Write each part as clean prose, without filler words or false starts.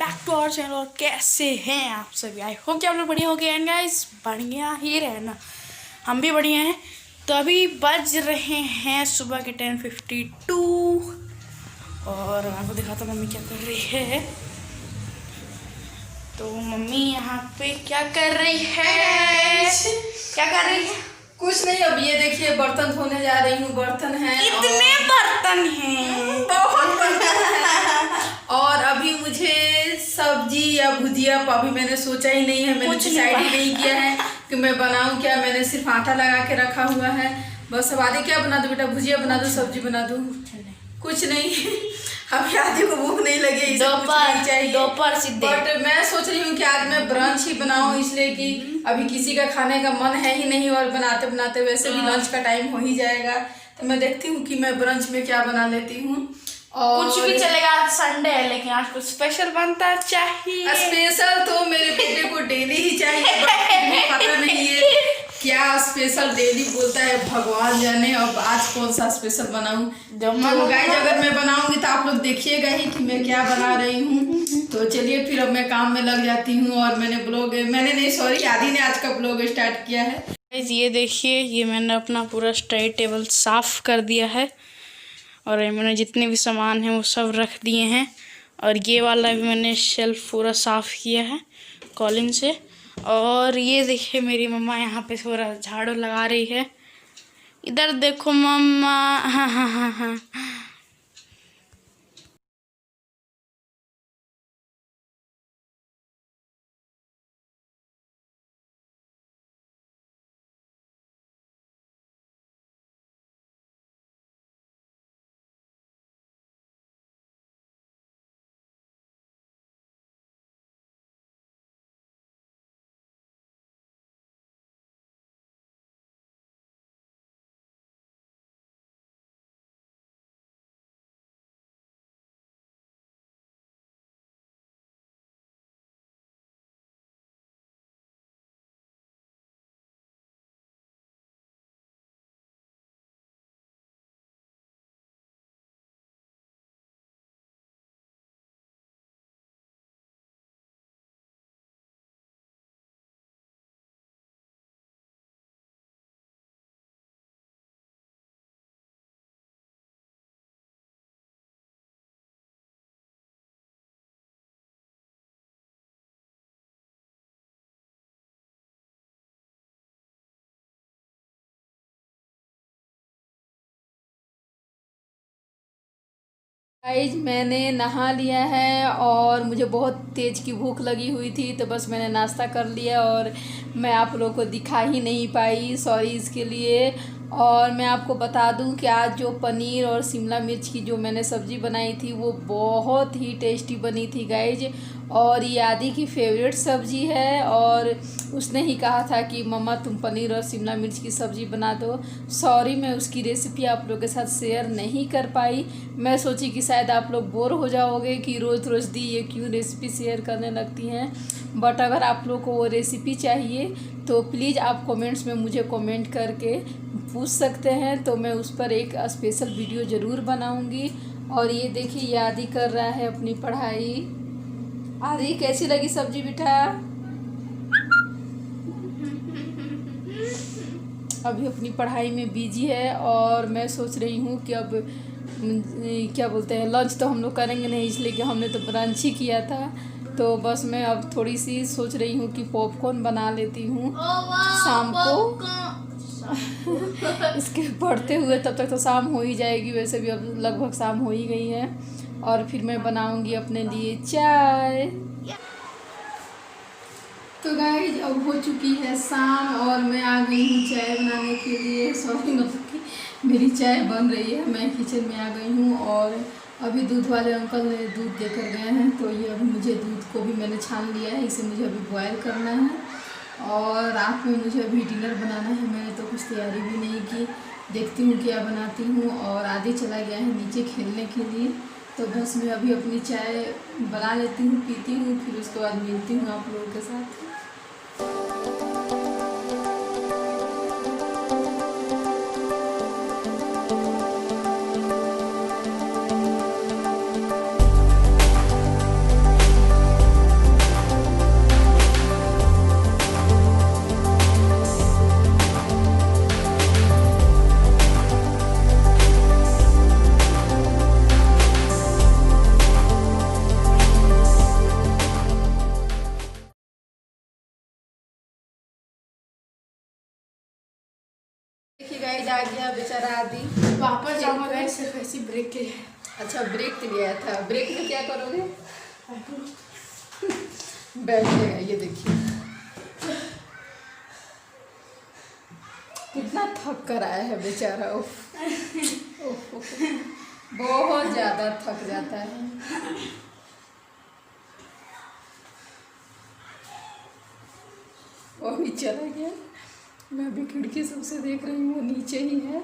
Back to our channel. और कैसे हैं आप सभी? आई होप कि आप लोग बढ़िया हो गए। एंड गाइस, बढ़िया ही रहना, हम भी बढ़िया हैं। तो अभी बज रहे हैं सुबह के 10:52 और आपको दिखाता हूँ मम्मी क्या कर रही है। तो मम्मी यहाँ पे क्या कर रही है? क्या कर रही है? कुछ नहीं। अब ये देखिए बर्तन धोने जा रही हूँ। बर्तन हैं, कितने बर्तन हैं? बहुत बर्तन हैं। और अभी मुझे सब्जी या भुजिया अभी मैंने सोचा ही नहीं है, मैंने डिसाइड ही नहीं किया है कि मैं बनाऊं क्या। मैंने सिर्फ आटा लगा के रखा हुआ है बस। अब आदि क्या बना दूं बेटा? भुजिया बना दूं, सब्जी बना दूं? कुछ नहीं। अभी आदि को भूख नहीं लगी, दोपहर चाहिए। बट मैं सोच रही हूँ कि आज मैं ब्रंच ही बनाऊं, इसलिए कि अभी किसी का खाने का मन है ही नहीं और बनाते बनाते वैसे भी लंच का टाइम हो ही जाएगा। तो मैं देखती हूँ कि मैं ब्रंच में क्या बना लेती हूँ। और कुछ भी चलेगा, आज संडे है लेकिन आज कुछ स्पेशल बनता चाहिए। स्पेशल तो मेरे बेटे को डेली ही चाहिए, बट पता नहीं है क्या स्पेशल डेली बोलता है, भगवान जाने। अब आज कौन सा स्पेशल बनाऊं? तो गाइस, अगर मैं बनाऊंगी तो आप लोग देखिएगा ही कि मैं क्या बना रही हूँ। तो चलिए फिर अब मैं काम में लग जाती हूँ। और आदि ने आज का ब्लॉग स्टार्ट किया है। ये देखिए, ये मैंने अपना पूरा स्टडी टेबल साफ कर दिया है और मैंने जितने भी सामान हैं वो सब रख दिए हैं। और ये वाला भी मैंने शेल्फ पूरा साफ़ किया है कॉलिन से। और ये देखिए मेरी मम्मा यहाँ पे थोड़ा झाड़ू लगा रही है। इधर देखो मम्मा, हाँ हाँ हाँ हाँ। गाइज, मैंने नहा लिया है और मुझे बहुत तेज़ की भूख लगी हुई थी, तो बस मैंने नाश्ता कर लिया और मैं आप लोगों को दिखा ही नहीं पाई, सॉरी इसके लिए। और मैं आपको बता दूं कि आज जो पनीर और शिमला मिर्च की जो मैंने सब्ज़ी बनाई थी वो बहुत ही टेस्टी बनी थी गाइज। और ये आदि की फेवरेट सब्ज़ी है और उसने ही कहा था कि मम्मा तुम पनीर और शिमला मिर्च की सब्ज़ी बना दो। सॉरी, मैं उसकी रेसिपी आप लोगों के साथ शेयर नहीं कर पाई। मैं सोची कि शायद आप लोग बोर हो जाओगे कि रोज़ रोज़ दी ये क्यों रेसिपी शेयर करने लगती हैं। बट अगर आप लोग को वो रेसिपी चाहिए तो प्लीज़ आप कमेंट्स में मुझे कमेंट करके पूछ सकते हैं, तो मैं उस पर एक स्पेशल वीडियो ज़रूर बनाऊंगी। और ये देखिए, ये आदि कर रहा है अपनी पढ़ाई। आदि, कैसी लगी सब्जी बेटा? अभी अपनी पढ़ाई में बिजी है और मैं सोच रही हूँ कि अब क्या बोलते हैं, लंच तो हम लोग करेंगे नहीं, इसलिए कि हमने तो ब्रंच ही किया था। तो बस मैं अब थोड़ी सी सोच रही हूँ कि पॉपकॉर्न बना लेती हूँ शाम को। इसके पढ़ते हुए तब तक तो शाम हो ही जाएगी, वैसे भी अब लगभग शाम हो ही गई है। और फिर मैं बनाऊंगी अपने लिए चाय। तो गाइज, अब हो चुकी है शाम और मैं आ गई हूँ चाय बनाने के लिए। सॉरी, मतलब कि मेरी चाय बन रही है, मैं किचन में आ गई हूँ। और अभी दूध वाले अंकल ने दूध देकर गए हैं, तो ये अभी मुझे दूध को भी मैंने छान लिया है, इसे मुझे अभी बॉयल करना है। और रात में मुझे अभी डिनर बनाना है, मैंने तो कुछ तैयारी भी नहीं की, देखती हूँ क्या बनाती हूँ। और आदि चला गया है नीचे खेलने के लिए, तो बस मैं अभी अपनी चाय बना लेती हूँ, पीती हूँ, फिर उसके बाद मिलती हूँ आप लोगों के साथ। गाइस आ गया बेचारा आदि। वापस जाऊंगा गाइस सिर्फ ऐसी ब्रेक के लिए। अच्छा ब्रेक के लिए आया था। ब्रेक में क्या करोगे? बैठेगा। ये देखिए कितना थक कर आया है बेचारा। बहुत ज़्यादा थक जाता है। वो भी चला गया। मैं अभी खिड़की से उसे देख रही हूँ, वो नीचे ही है।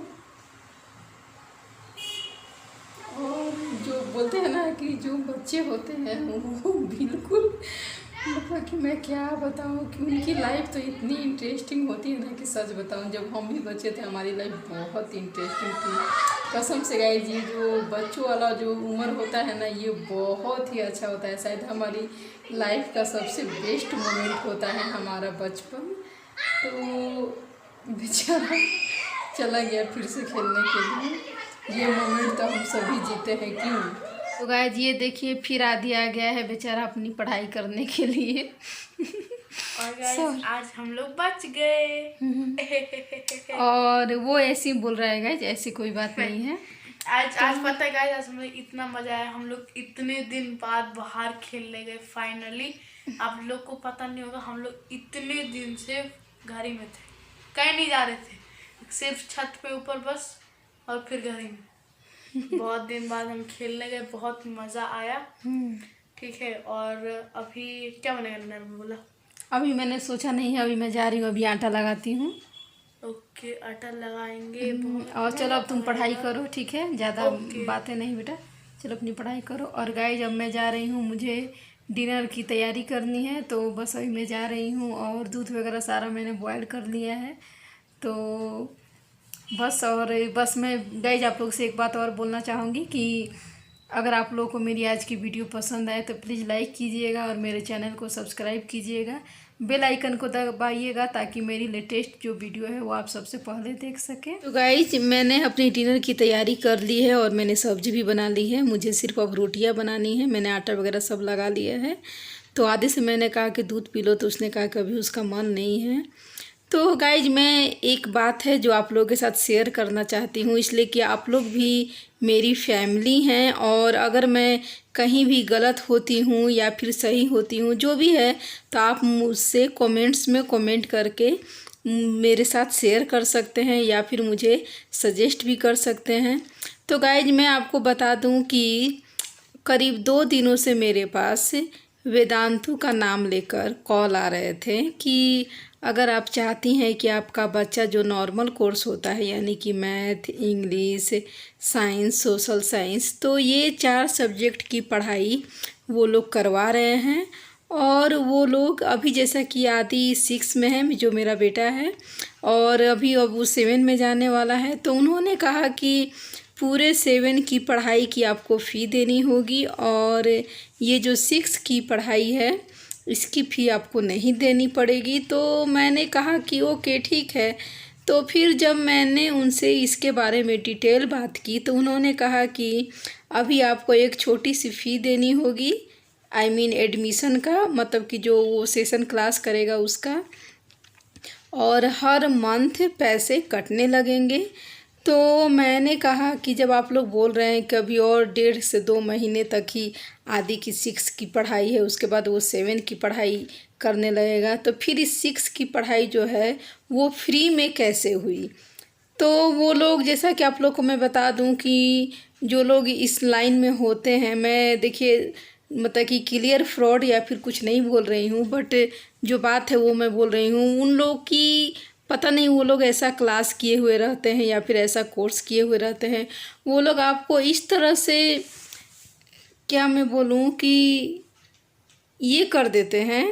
और जो बोलते हैं ना कि जो बच्चे होते हैं वो बिल्कुल मतलब कि मैं क्या बताऊँ कि उनकी लाइफ तो इतनी इंटरेस्टिंग होती है ना कि सच बताऊँ। जब हम भी बच्चे थे हमारी लाइफ बहुत इंटरेस्टिंग थी कसम से गाइस। ये जो बच्चों वाला जो उम्र होता है ना ये बहुत ही अच्छा होता है। शायद हमारी लाइफ का सबसे बेस्ट मोमेंट होता है हमारा बचपन। तो बेचारा चला गया फिर से खेलने के लिए। ये मोमेंट तो हम सभी जीते हैं क्यों। तो गाइस ये देखिए फिर आदि आ गया है बेचारा अपनी पढ़ाई करने के लिए। और गाइस आज हम लोग बच गए। और वो ऐसे ही बोल रहा है गाइस, ऐसी कोई बात नहीं है। आज पता है गाइस आज हमें इतना मजा आया। हम लोग इतने दिन बाद बाहर खेलने गए फाइनली। आप लोग को पता नहीं होगा हम लोग इतने दिन से घर ही में थे, कहीं नहीं जा रहे थे, सिर्फ छत पे ऊपर बस और फिर घर ही में। बहुत दिन बाद हम खेलने गए, बहुत मजा आया। ठीक है। और अभी क्या बनेगा डिनर में बोला? अभी मैंने सोचा नहीं है, अभी मैं जा रही हूँ, अभी आटा लगाती हूँ। ओके आटा लगाएंगे। और चलो अब तुम पढ़ाई करो ठीक है, ज़्यादा बातें नहीं बेटा, चलो अपनी पढ़ाई करो। और गाइस अब मैं जा रही हूँ, मुझे डिनर की तैयारी करनी है तो बस अभी मैं जा रही हूँ। और दूध वगैरह सारा मैंने बॉयल कर लिया है तो बस। और बस मैं गाइस आप लोग से एक बात और बोलना चाहूँगी कि अगर आप लोगों को मेरी आज की वीडियो पसंद आए तो प्लीज़ लाइक कीजिएगा और मेरे चैनल को सब्सक्राइब कीजिएगा, बेल आइकन को दबाइएगा ताकि मेरी लेटेस्ट जो वीडियो है वो आप सबसे पहले देख सकें। तो गाइस मैंने अपनी डिनर की तैयारी कर ली है और मैंने सब्जी भी बना ली है। मुझे सिर्फ अब रोटियां बनानी है। मैंने आटा वगैरह सब लगा लिया है। तो आधे से मैंने कहा कि दूध पी लो तो उसने कहा कि अभी उसका मन नहीं है। तो गाइज मैं एक बात है जो आप लोगों के साथ शेयर करना चाहती हूँ, इसलिए कि आप लोग भी मेरी फैमिली हैं। और अगर मैं कहीं भी गलत होती हूँ या फिर सही होती हूँ जो भी है तो आप मुझसे कमेंट्स में कमेंट करके मेरे साथ शेयर कर सकते हैं या फिर मुझे सजेस्ट भी कर सकते हैं। तो गाइज मैं आपको बता दूँ कि करीब 2 दिनों से मेरे पास वेदांतु का नाम लेकर कॉल आ रहे थे कि अगर आप चाहती हैं कि आपका बच्चा जो नॉर्मल कोर्स होता है यानी कि math, English, science, social science, तो ये 4 सब्जेक्ट की पढ़ाई वो लोग करवा रहे हैं। और वो लोग अभी जैसा कि आदि 6 में है जो मेरा बेटा है और अभी अब वो 7 में जाने वाला है। तो उन्होंने कहा कि पूरे 7 की पढ़ाई की आपको फ़ी देनी होगी और ये जो 6 की पढ़ाई है इसकी फ़ी आपको नहीं देनी पड़ेगी। तो मैंने कहा कि ओके ठीक है। तो फिर जब मैंने उनसे इसके बारे में डिटेल बात की तो उन्होंने कहा कि अभी आपको एक छोटी सी फ़ी देनी होगी, आई मीन एडमिशन का, मतलब कि जो वो सेशन क्लास करेगा उसका, और हर मंथ पैसे कटने लगेंगे। तो मैंने कहा कि जब आप लोग बोल रहे हैं कि अभी और 1.5 से 2 महीने तक ही आदि की 6 की पढ़ाई है, उसके बाद वो 7 की पढ़ाई करने लगेगा, तो फिर इस 6 की पढ़ाई जो है वो फ्री में कैसे हुई। तो वो लोग, जैसा कि आप लोग को मैं बता दूं कि जो लोग इस लाइन में होते हैं, मैं देखिए मतलब कि क्लियर फ्रॉड या फिर कुछ नहीं बोल रही हूँ, बट जो बात है वो मैं बोल रही हूँ। उन लोग की पता नहीं वो लोग ऐसा क्लास किए हुए रहते हैं या फिर ऐसा कोर्स किए हुए रहते हैं, वो लोग आपको इस तरह से क्या मैं बोलूँ कि ये कर देते हैं,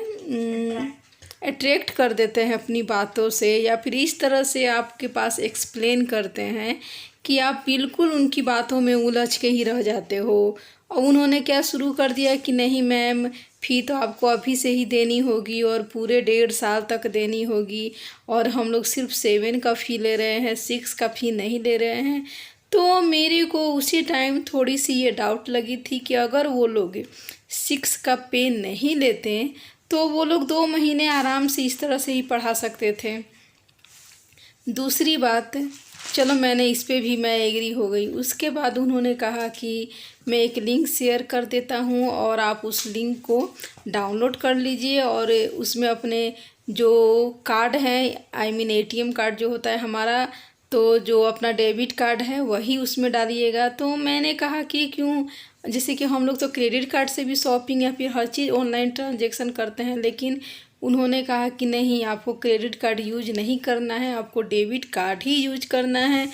अट्रैक्ट कर देते हैं अपनी बातों से, या फिर इस तरह से आपके पास एक्सप्लेन करते हैं कि आप बिल्कुल उनकी बातों में उलझ के ही रह जाते हो। और उन्होंने क्या शुरू कर दिया कि नहीं मैम फ़ी तो आपको अभी से ही देनी होगी और पूरे 1.5 साल तक देनी होगी, और हम लोग सिर्फ 7 का फ़ी ले रहे हैं, 6 का फ़ी नहीं ले रहे हैं। तो मेरे को उसी टाइम थोड़ी सी ये डाउट लगी थी कि अगर वो लोग 6 का पे नहीं लेते तो वो लोग 2 महीने आराम से इस तरह से ही पढ़ा सकते थे। दूसरी बात, चलो मैंने इस पे भी मैं एग्री हो गई। उसके बाद उन्होंने कहा कि मैं एक लिंक शेयर कर देता हूँ और आप उस लिंक को डाउनलोड कर लीजिए और उसमें अपने जो कार्ड है, आई मीन एटीएम कार्ड जो होता है हमारा, तो जो अपना डेबिट कार्ड है वही उसमें डालिएगा। तो मैंने कहा कि क्यों, जैसे कि हम लोग तो क्रेडिट कार्ड से भी शॉपिंग या फिर हर चीज़ ऑनलाइन ट्रांजैक्शन करते हैं, लेकिन उन्होंने कहा कि नहीं, आपको क्रेडिट कार्ड यूज नहीं करना है, आपको डेबिट कार्ड ही यूज करना है।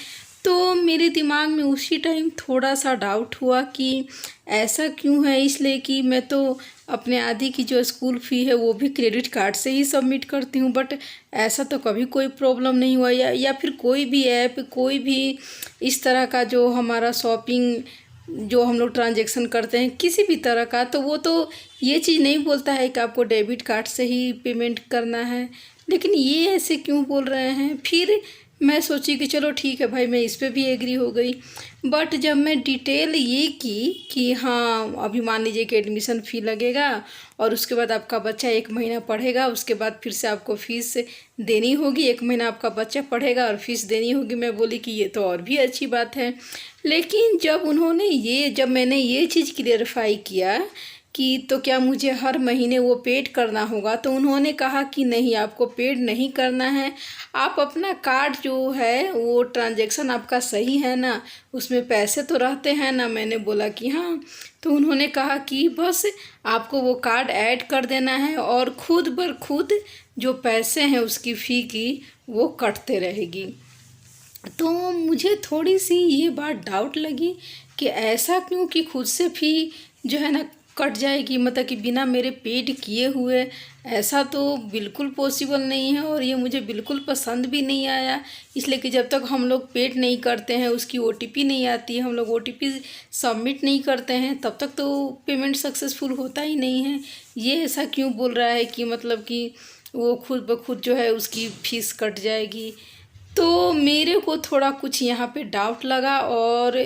तो मेरे दिमाग में उसी टाइम थोड़ा सा डाउट हुआ कि ऐसा क्यों है, इसलिए कि मैं तो अपने आदि की जो स्कूल फ़ी है वो भी क्रेडिट कार्ड से ही सबमिट करती हूँ, बट ऐसा तो कभी कोई प्रॉब्लम नहीं हुआ। या फिर कोई भी ऐप, कोई भी इस तरह का जो हमारा शॉपिंग जो हम लोग ट्रांजैक्शन करते हैं किसी भी तरह का, तो वो तो ये चीज़ नहीं बोलता है कि आपको डेबिट कार्ड से ही पेमेंट करना है, लेकिन ये ऐसे क्यों बोल रहे हैं। फिर मैं सोची कि चलो ठीक है भाई, मैं इस पे भी एग्री हो गई। बट जब मैं डिटेल ये की कि हाँ, अभी मान लीजिए कि एडमिशन फ़ी लगेगा और उसके बाद आपका बच्चा 1 महीना पढ़ेगा, उसके बाद फिर से आपको फ़ीस देनी होगी, 1 महीना आपका बच्चा पढ़ेगा और फीस देनी होगी। मैं बोली कि ये तो और भी अच्छी बात है। लेकिन जब मैंने ये चीज़ क्लियरफाई किया कि तो क्या मुझे हर महीने वो पेड करना होगा, तो उन्होंने कहा कि नहीं, आपको पेड नहीं करना है। आप अपना कार्ड जो है वो ट्रांजैक्शन आपका सही है ना, उसमें पैसे तो रहते हैं ना। मैंने बोला कि हाँ। तो उन्होंने कहा कि बस आपको वो कार्ड ऐड कर देना है और खुद बर खुद जो पैसे हैं उसकी फ़ी की वो कटते रहेगी। तो मुझे थोड़ी सी ये बात डाउट लगी कि ऐसा क्यों कि खुद से फ़ी जो है ना कट जाएगी, मतलब कि बिना मेरे पेड किए हुए। ऐसा तो बिल्कुल पॉसिबल नहीं है और ये मुझे बिल्कुल पसंद भी नहीं आया, इसलिए कि जब तक हम लोग पेड नहीं करते हैं, उसकी ओटीपी नहीं आती है, हम लोग ओटीपी सबमिट नहीं करते हैं, तब तक तो पेमेंट सक्सेसफुल होता ही नहीं है। ये ऐसा क्यों बोल रहा है कि मतलब कि वो खुद ब खुद जो है उसकी फ़ीस कट जाएगी। तो मेरे को थोड़ा कुछ यहाँ पे डाउट लगा और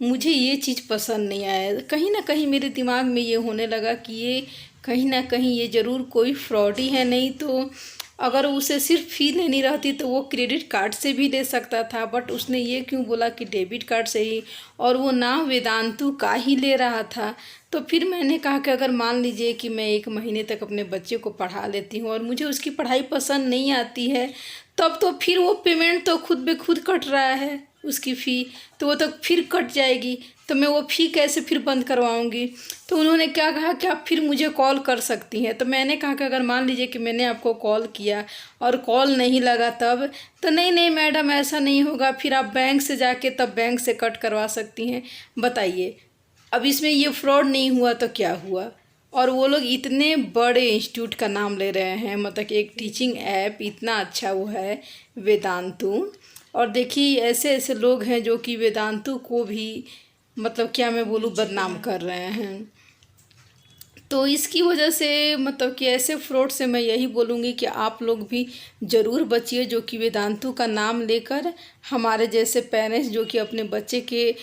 मुझे ये चीज़ पसंद नहीं आया। कहीं ना कहीं मेरे दिमाग में ये होने लगा कि ये कहीं ना कहीं ये ज़रूर कोई फ्रॉड ही है। नहीं तो अगर उसे सिर्फ फ़ी लेनी रहती तो वो क्रेडिट कार्ड से भी ले सकता था, बट उसने ये क्यों बोला कि डेबिट कार्ड से ही, और वो ना वेदांतु का ही ले रहा था। तो फिर मैंने कहा कि अगर मान लीजिए कि मैं 1 महीने तक अपने बच्चे को पढ़ा लेती हूँ और मुझे उसकी पढ़ाई पसंद नहीं आती है, तब तो फिर वो पेमेंट तो खुद ब खुद कट रहा है, उसकी फ़ी तो वो तो फिर कट जाएगी, तो मैं वो फ़ी कैसे फिर बंद करवाऊँगी। तो उन्होंने क्या कहा कि आप फिर मुझे कॉल कर सकती हैं। तो मैंने कहा कि अगर मान लीजिए कि मैंने आपको कॉल किया और कॉल नहीं लगा तब, तो नहीं नहीं मैडम, ऐसा नहीं होगा, फिर आप बैंक से जाके तब बैंक से कट करवा सकती हैं। बताइए, अब इसमें ये फ्रॉड नहीं हुआ तो क्या हुआ। और वो लोग इतने बड़े इंस्टीट्यूट का नाम ले रहे हैं, मतलब कि एक टीचिंग ऐप इतना अच्छा वो है वेदांतु। और देखिए ऐसे ऐसे लोग हैं जो कि वेदांतु को भी, मतलब क्या मैं बोलूँ, बदनाम कर रहे हैं। तो इसकी वजह से मतलब कि ऐसे फ्रॉड से मैं यही बोलूँगी कि आप लोग भी ज़रूर बचिए, जो कि वेदांतु का नाम लेकर हमारे जैसे पेरेंट्स जो कि अपने बच्चे के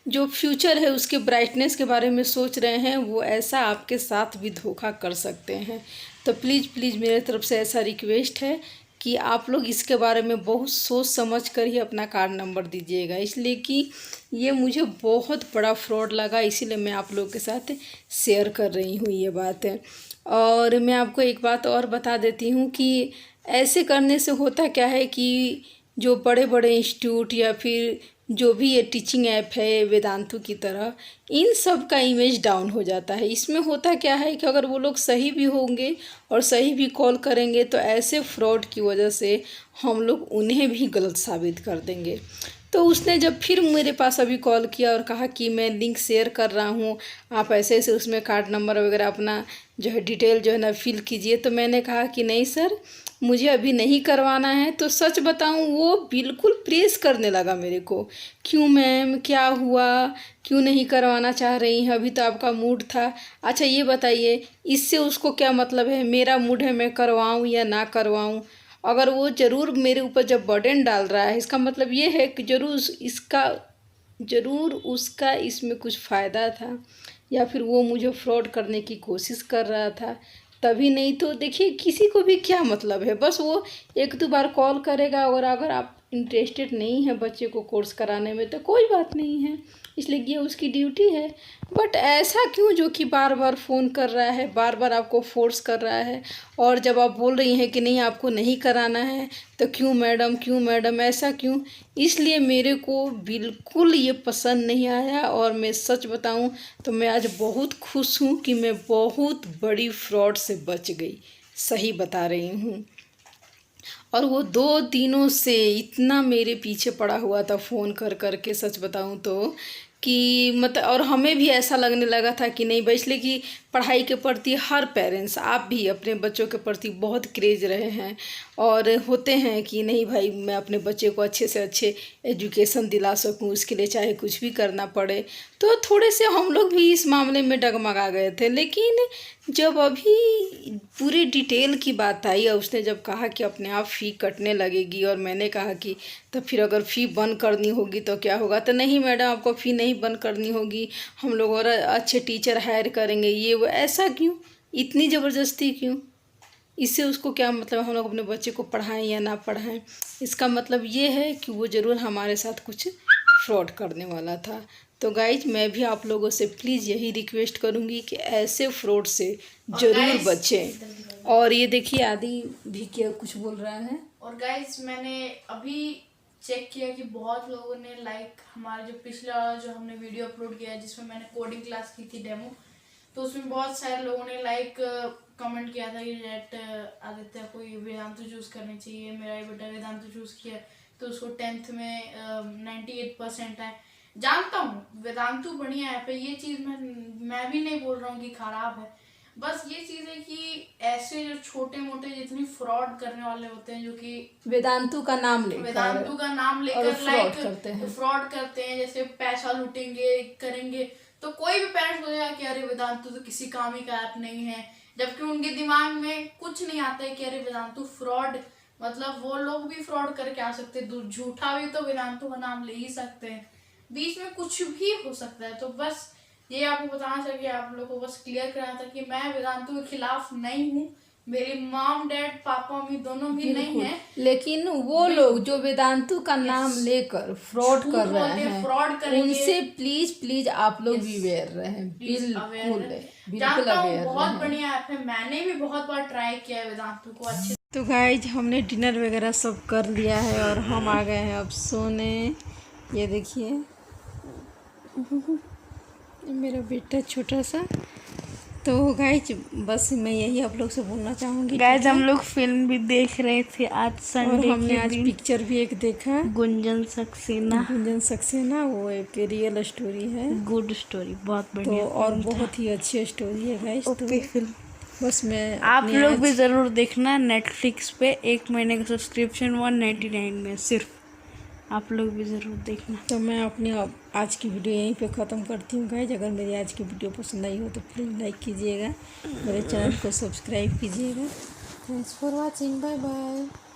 जो फ्यूचर है उसके ब्राइटनेस के बारे में सोच रहे हैं, वो ऐसा आपके साथ भी धोखा कर सकते हैं। तो प्लीज़ प्लीज़ मेरे तरफ से ऐसा रिक्वेस्ट है कि आप लोग इसके बारे में बहुत सोच समझ कर ही अपना कार्ड नंबर दीजिएगा, इसलिए कि ये मुझे बहुत बड़ा फ्रॉड लगा, इसीलिए मैं आप लोगों के साथ शेयर कर रही हूँ ये बात है। और मैं आपको एक बात और बता देती हूँ कि ऐसे करने से होता क्या है कि जो बड़े बड़े इंस्टीट्यूट या फिर जो भी ये टीचिंग ऐप है वेदांतु की तरह, इन सब का इमेज डाउन हो जाता है। इसमें होता क्या है कि अगर वो लोग सही भी होंगे और सही भी कॉल करेंगे, तो ऐसे फ्रॉड की वजह से हम लोग उन्हें भी गलत साबित कर देंगे। तो उसने जब फिर मेरे पास अभी कॉल किया और कहा कि मैं लिंक शेयर कर रहा हूँ, आप ऐसे ऐसे उसमें कार्ड नंबर वगैरह अपना जो है डिटेल जो है ना फिल कीजिए, तो मैंने कहा कि नहीं सर, मुझे अभी नहीं करवाना है। तो सच बताऊं, वो बिल्कुल प्रेस करने लगा मेरे को, क्यों मैम, क्या हुआ, क्यों नहीं करवाना चाह रही हैं, अभी तो आपका मूड था। अच्छा ये बताइए, इससे उसको क्या मतलब है, मेरा मूड है मैं करवाऊं या ना करवाऊं। अगर वो ज़रूर मेरे ऊपर जब बर्डन डाल रहा है, इसका मतलब ये है कि ज़रूर उसका इसमें कुछ फ़ायदा था, या फिर वो मुझे फ्रॉड करने की कोशिश कर रहा था। तभी नहीं तो देखिए, किसी को भी क्या मतलब है, बस वो 1-2 बार कॉल करेगा और अगर आप इंटरेस्टेड नहीं है बच्चे को कोर्स कराने में तो कोई बात नहीं है, इसलिए ये उसकी ड्यूटी है। बट ऐसा क्यों जो कि बार बार फ़ोन कर रहा है, बार बार आपको फोर्स कर रहा है, और जब आप बोल रही हैं कि नहीं आपको नहीं कराना है तो क्यों मैडम ऐसा क्यों? इसलिए मेरे को बिल्कुल ये पसंद नहीं आया। और मैं सच बताऊं तो मैं आज बहुत खुश हूँ कि मैं बहुत बड़ी फ्रॉड से बच गई, सही बता रही हूँ। और वो 2 दिनों से इतना मेरे पीछे पड़ा हुआ था फ़ोन कर कर के, सच बताऊं तो कि मतलब, और हमें भी ऐसा लगने लगा था कि नहीं भाई, इसलिए कि पढ़ाई के प्रति हर पेरेंट्स, आप भी अपने बच्चों के प्रति बहुत क्रेज रहे हैं और होते हैं कि नहीं भाई मैं अपने बच्चे को अच्छे से अच्छे एजुकेशन दिला सकूं, उसके लिए चाहे कुछ भी करना पड़े। तो थोड़े से हम लोग भी इस मामले में डगमगा गए थे, लेकिन जब अभी पूरी डिटेल की बात आई और उसने जब कहा कि अपने आप फ़ी कटने लगेगी, और मैंने कहा कि तो फिर अगर फ़ी बंद करनी होगी तो क्या होगा? तो नहीं मैडम आपको फ़ी नहीं बंद करनी होगी, हम लोग और अच्छे टीचर हायर करेंगे, ये वो। ऐसा क्यों? इतनी ज़बरदस्ती क्यों? इससे उसको क्या मतलब हम लोग अपने बच्चे को पढ़ाएं या ना पढ़ाएं? इसका मतलब ये है कि वो ज़रूर हमारे साथ कुछ फ्रॉड करने वाला था। तो गाइज मैं भी आप लोगों से प्लीज़ यही रिक्वेस्ट करूँगी कि ऐसे फ्रॉड से ज़रूर बचें। और ये देखिए आदि भी क्या कुछ बोल रहा है। और गाइज मैंने अभी चेक किया कि बहुत लोगों ने हमारा जो पिछला जो हमने वीडियो अपलोड किया है जिसमें मैंने कोडिंग क्लास की थी डेमो, तो उसमें बहुत सारे लोगों ने कमेंट किया था कि जेट आदित्य कोई वेदांतु चूज करनी चाहिए। मेरा ये बेटा वेदांतु चूज किया तो उसको 10th में 98% है। जानता हूँ वेदांतु बढ़िया है, पर ये चीज़ मैं भी नहीं बोल रहा हूँ कि खराब है, बस ये चीज़ है कि ऐसे जो छोटे मोटे जितनी फ्रॉड करने वाले होते हैं जो कि वेदांतु का नाम लेकर फ्रॉड करते हैं, जैसे पैसा लूटेंगे करेंगे, तो कोई भी पेरेंट्स हो जाएगा कि अरे वेदांतु तो किसी काम ही का ऐप नहीं है, जबकि उनके दिमाग में कुछ नहीं आता है कि अरे वेदांतु फ्रॉड, मतलब वो लोग भी फ्रॉड करके आ सकते हैं, झूठा भी तो वेदांतु का नाम ले ही सकते हैं, बीच में कुछ भी हो सकता है। तो बस ये आपको बताना चाहिए, आप लोगों को बस क्लियर कराना था कि मैं वेदांतु के खिलाफ नहीं हूँ, मेरी मॉम डैड पापा मम्मी दोनों भी नहीं है, लेकिन वो लोग जो वेदांतु का नाम लेकर फ्रॉड कर रहे हैं, फ्रॉड करेंगे, उनसे प्लीज आप लोग भी अवेयर रहें, बिल्कुल अवेयर। बहुत बढ़िया ऐप है, मैंने भी बहुत बार ट्राई किया है वेदांतु को अच्छे। तो गाइज हमने डिनर वगैरह सब कर लिया है और हम आ गए हैं अब सोने। ये देखिए मेरा बेटा छोटा सा। तो गाइज बस मैं यही आप लोग से बोलना चाहूँगी, गाइज हम लोग फिल्म भी देख रहे थे आज संडे, और हमने आज पिक्चर भी एक देखा, गुंजन सक्सेना, वो एक रियल स्टोरी है, गुड स्टोरी, बहुत बढ़िया। तो और बहुत ही अच्छी स्टोरी है गाइज। तो फिल्म बस मैं आप लोग भी ज़रूर देखना, नेटफ्लिक्स पे 1 महीने का सब्सक्रिप्शन 199 में सिर्फ, आप लोग भी ज़रूर देखना। तो मैं अपनी आज की वीडियो यहीं पे ख़त्म करती हूँ गाइज। अगर मेरी आज की वीडियो पसंद आई हो तो प्लीज़ लाइक कीजिएगा, मेरे चैनल को सब्सक्राइब कीजिएगा। Thanks for watching, bye bye.